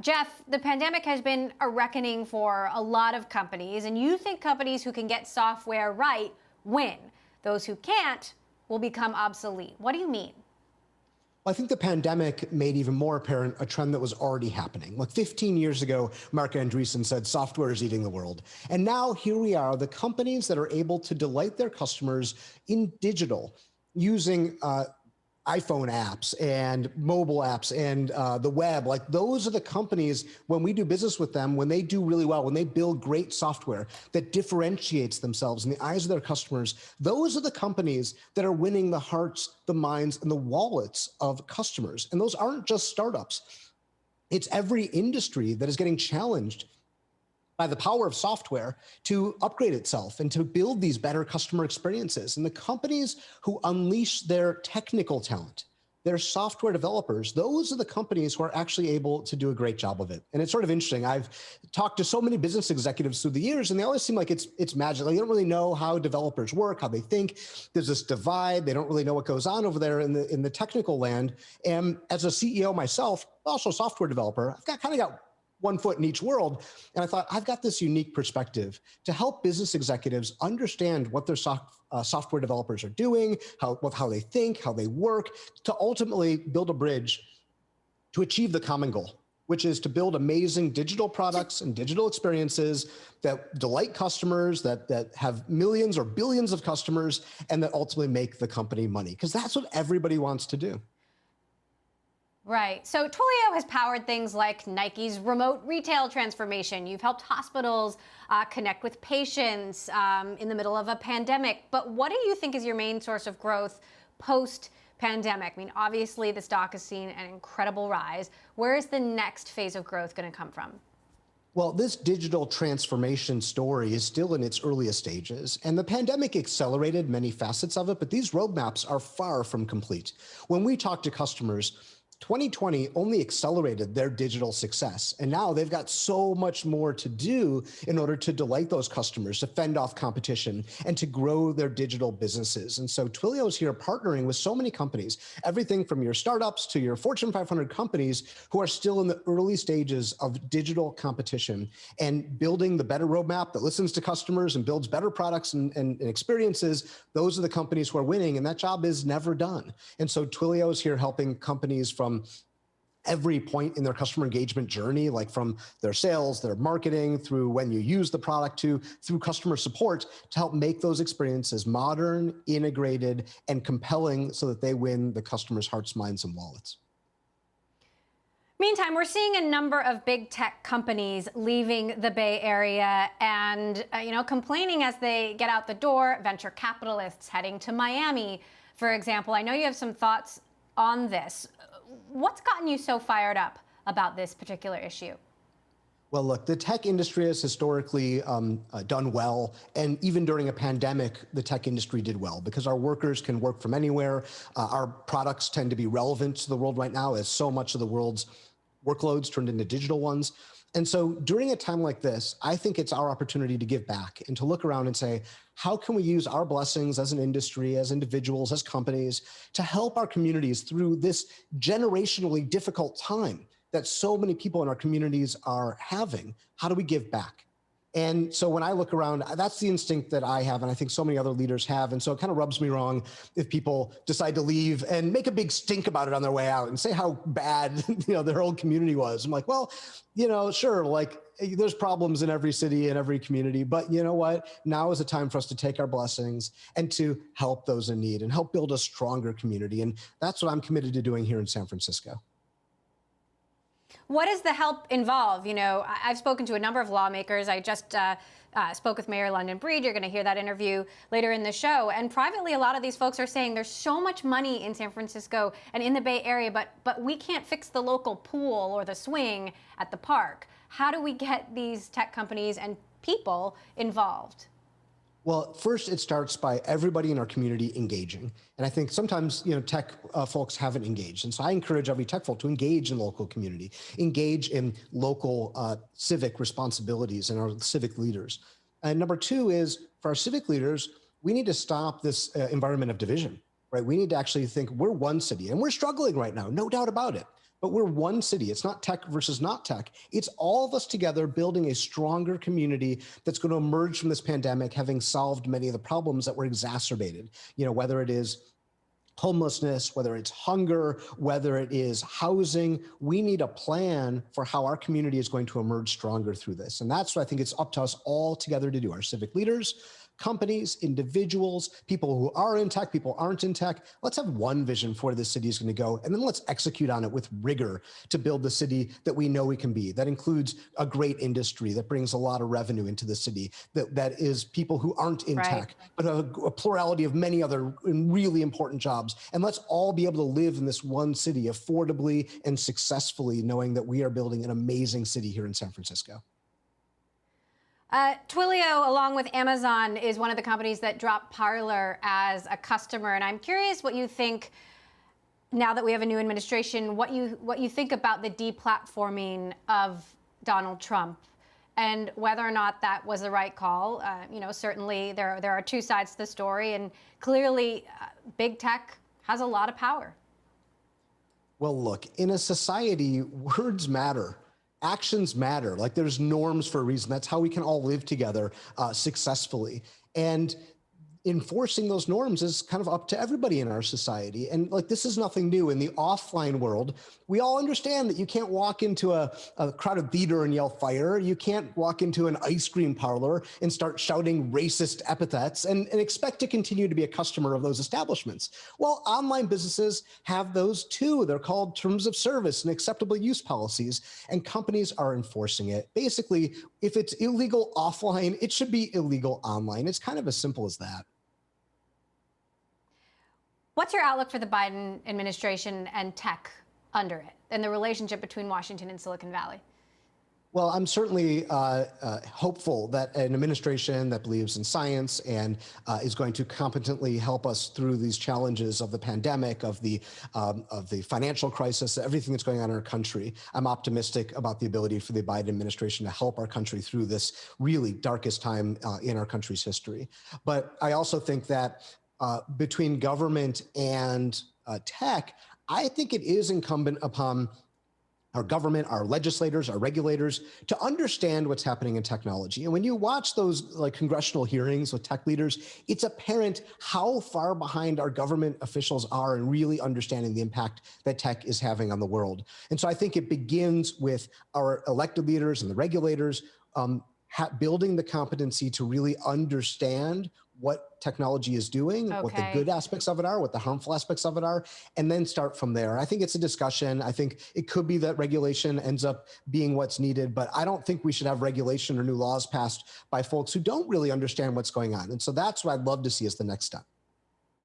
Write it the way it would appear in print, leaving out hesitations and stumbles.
Jeff, the pandemic has been a reckoning for a lot of companies, and you think companies who can get software right win. Those who can't will become obsolete. What do you mean? I think the pandemic made even more apparent a trend that was already happening. Like 15 years ago, Mark Andreessen said software is eating the world. And now here we are, the companies that are able to delight their customers in digital using iPhone apps and mobile apps and the web. Like those are the companies, when we do business with them, when they do really well, when they build great software that differentiates themselves in the eyes of their customers, those are the companies that are winning the hearts, the minds, and the wallets of customers. And those aren't just startups. It's every industry that is getting challenged by the power of software to upgrade itself and to build these better customer experiences. And the companies who unleash their technical talent, their software developers, those are the companies who are actually able to do a great job of it. And it's sort of interesting. I've talked to so many business executives through the years, and they always seem like it's magic. Like they don't really know how developers work, how they think. There's this divide. They don't really know what goes on over there in the technical land. And as a CEO myself, also a software developer, I've kind of got one foot in each world. And I thought, I've got this unique perspective to help business executives understand what their software developers are doing, how they think, how they work, to ultimately build a bridge to achieve the common goal, which is to build amazing digital products and digital experiences that delight customers, that have millions or billions of customers, and that ultimately make the company money. Because that's what everybody wants to do. Right. So Twilio has powered things like Nike's remote retail transformation. You've helped hospitals connect with patients in the middle of a pandemic. But what do you think is your main source of growth post-pandemic? I mean, obviously, the stock has seen an incredible rise. Where is the next phase of growth going to come from? Well, this digital transformation story is still in its earliest stages, and the pandemic accelerated many facets of it, but these roadmaps are far from complete. When we talk to customers, 2020 only accelerated their digital success. And now they've got so much more to do in order to delight those customers, to fend off competition, and to grow their digital businesses. And so Twilio is here partnering with so many companies, everything from your startups to your Fortune 500 companies who are still in the early stages of digital competition and building the better roadmap that listens to customers and builds better products and experiences. Those are the companies who are winning, and that job is never done. And so Twilio is here helping companies from every point in their customer engagement journey, like from their sales, their marketing, through when you use the product through customer support, to help make those experiences modern, integrated, and compelling so that they win the customer's hearts, minds, and wallets. Meantime, we're seeing a number of big tech companies leaving the Bay Area and, complaining as they get out the door. Venture capitalists heading to Miami, for example. I know you have some thoughts on this. What's gotten you so fired up about this particular issue? Well, look, the tech industry has historically done well. And even during a pandemic, the tech industry did well because our workers can work from anywhere. Our products tend to be relevant to the world right now as so much of the world's workloads turned into digital ones. And so during a time like this, I think it's our opportunity to give back and to look around and say, how can we use our blessings as an industry, as individuals, as companies, to help our communities through this generationally difficult time that so many people in our communities are having? How do we give back? And so when I look around, that's the instinct that I have, and I think so many other leaders have. And so it kind of rubs me wrong if people decide to leave and make a big stink about it on their way out and say how bad their whole community was. I'm like, well, sure, like there's problems in every city and every community, but you know what? Now is a time for us to take our blessings and to help those in need and help build a stronger community. And that's what I'm committed to doing here in San Francisco. What does the help involve? I've spoken to a number of lawmakers. I just spoke with Mayor London Breed. You're going to hear that interview later in the show. And privately, a lot of these folks are saying there's so much money in San Francisco and in the Bay Area, but we can't fix the local pool or the swing at the park. How do we get these tech companies and people involved? Well, first, it starts by everybody in our community engaging. And I think sometimes, tech folks haven't engaged. And so I encourage every tech folk to engage in local community, engage in local civic responsibilities and our civic leaders. And number two is, for our civic leaders, we need to stop this environment of division, right? We need to actually think we're one city, and we're struggling right now, no doubt about it. but we're one city. It's not tech versus not tech. It's all of us together building a stronger community that's going to emerge from this pandemic, having solved many of the problems that were exacerbated. Whether it is homelessness, whether it's hunger, whether it is housing, we need a plan for how our community is going to emerge stronger through this. And that's what I think it's up to us all together to do. Our civic leaders, companies, individuals, people who are in tech, people aren't in tech. Let's have one vision for where the city is going to go, and then let's execute on it with rigor to build the city that we know we can be. That includes a great industry that brings a lot of revenue into the city, that is people who aren't in tech, but a plurality of many other really important jobs. And let's all be able to live in this one city affordably and successfully, knowing that we are building an amazing city here in San Francisco. Twilio, along with Amazon, is one of the companies that dropped Parler as a customer. And I'm curious what you think, now that we have a new administration, what you think about the deplatforming of Donald Trump and whether or not that was the right call. Certainly there are two sides to the story, and clearly big tech has a lot of power. Well, look, in a society, words matter. Actions matter. Like, there's norms for a reason. That's how we can all live together successfully. And enforcing those norms is kind of up to everybody in our society. And this is nothing new. In the offline world, we all understand that you can't walk into a crowded theater and yell fire. You can't walk into an ice cream parlor and start shouting racist epithets and expect to continue to be a customer of those establishments. Well, online businesses have those too. They're called terms of service and acceptable use policies, and companies are enforcing it. Basically, if it's illegal offline, it should be illegal online. It's kind of as simple as that. What's your outlook for the Biden administration and tech under it, and the relationship between Washington and Silicon Valley? Well, I'm certainly hopeful that an administration that believes in science and is going to competently help us through these challenges of the pandemic, of the financial crisis, everything that's going on in our country. I'm optimistic about the ability for the Biden administration to help our country through this really darkest time in our country's history. But I also think that between government and tech, I think it is incumbent upon our government, our legislators, our regulators to understand what's happening in technology. And when you watch those congressional hearings with tech leaders, it's apparent how far behind our government officials are in really understanding the impact that tech is having on the world. And so I think it begins with our elected leaders and the regulators building the competency to really understand what technology is doing, what the good aspects of it are, what the harmful aspects of it are, and then start from there. I think it's a discussion. I think it could be that regulation ends up being what's needed, but I don't think we should have regulation or new laws passed by folks who don't really understand what's going on. And so that's what I'd love to see as the next step.